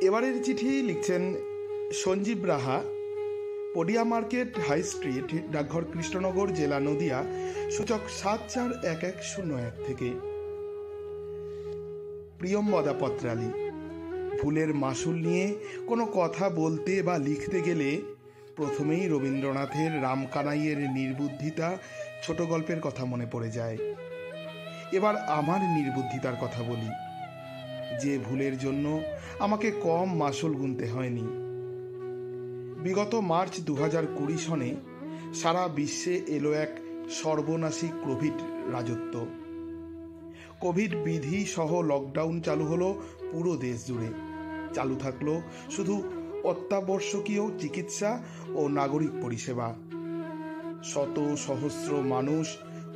এবারের চিঠি লিখছেন সঞ্জীব রাহা, পডিয়া মার্কেট, হাই স্ট্রিট, ডাকঘর কৃষ্ণনগর, জেলা নদিয়া, সূচক 741101 থেকে। প্রিয়ম্বদা পত্রালী, ভুলের মাসুল নিয়ে কোনো কথা বলতে বা লিখতে গেলে প্রথমেই রবীন্দ্রনাথের রামকানাইয়ের নির্বুদ্ধিতা ছোট গল্পের কথা মনে পড়ে যায়। এবার আমার নির্বুদ্ধিতার কথা বলি, যে ভুলের জন্য আমাকে কম মাসুল গুনতে হয়নি। বিগত মার্চ 2020 সনে সারা বিশ্বে এলো এক সর্বনাশী কোভিড রাজত্ব। কোভিড বিধি সহ লকডাউন চালু হলো পুরো দেশ জুড়ে। চালু থাকলো শুধু অত্যাবশ্যকীয় চিকিৎসা ও নাগরিক পরিষেবা। শত সহস্র মানুষ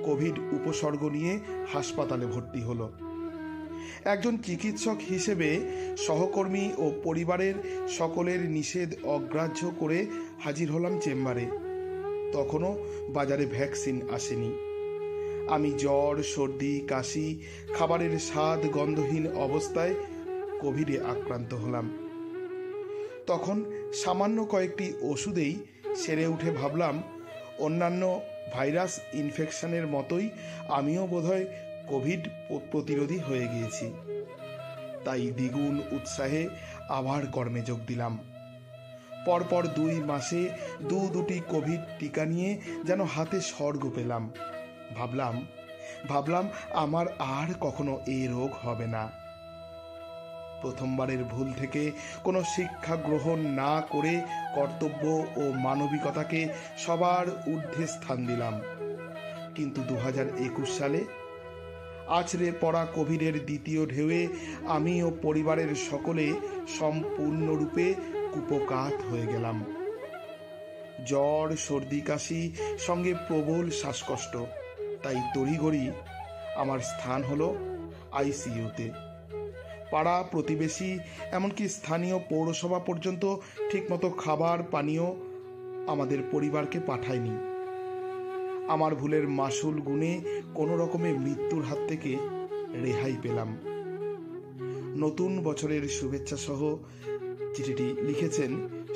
কোভিড উপসর্গ নিয়ে হাসপাতালে ভর্তি হলো। একজন চিকিৎসক হিসেবে সহকর্মী ও পরিবারের সকলের নিষেধ অগ্রাহ্য করে হাজির হলাম চেম্বারে। তখনও বাজারে ভ্যাকসিন আসেনি। আমি জ্বর, সর্দি, কাশি, খাবারের স্বাদ গন্ধহীন অবস্থায় কোভিডে আক্রান্ত হলাম। তখন সামান্য কয়েকটি ওষুধেই সেরে উঠে ভাবলাম, অন্যান্য ভাইরাস ইনফেকশনের মতোই আমিও বোধহয় কোভিড প্রতিরোধী হয়ে গিয়েছি। তাই দ্বিগুণ উৎসাহে আবার কর্মে যোগ দিলাম। পরপর 2 মাসে দুটি কোভিড টিকা নিয়ে যেন হাতে স্বর্গ পেলাম। ভাবলাম আমার আর কখনো এই রোগ হবে না। প্রথমবারের ভুল থেকে কোনো শিক্ষা গ্রহণ না করে কর্তব্য ও মানবিকতাকে সবার ঊর্ধ্বে স্থান দিলাম। কিন্তু 2021 সালে আছড়ে পড়া কোভিডের দ্বিতীয় ঢেউয়ে আমি ও পরিবারের সকলে সম্পূর্ণরূপে কুপোকাত হয়ে গেলাম। জ্বর, সর্দি, কাশি, সঙ্গে প্রবল শ্বাসকষ্ট। তাই তড়িঘড়ি আমার স্থান হলো আইসিইউতে। পাড়া প্রতিবেশী, এমনকি স্থানীয় পৌরসভা পর্যন্ত ঠিকমতো খাবার পানীয় আমাদের পরিবারকে পাঠায়নি। আমার ভুলের মাসুল গুনে কোনো রকমে মৃত্যুর হাত থেকে রেহাই পেলাম। নতুন বছরের শুভেচ্ছা সহ চিঠিটি লিখেছেন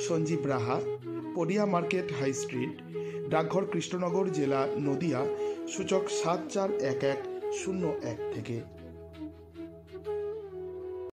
সঞ্জীব রাহা, পডিয়া মার্কেট, হাই স্ট্রিট, ডাকঘর কৃষ্ণনগর, জেলা নদিয়া, সূচক 741101 থেকে।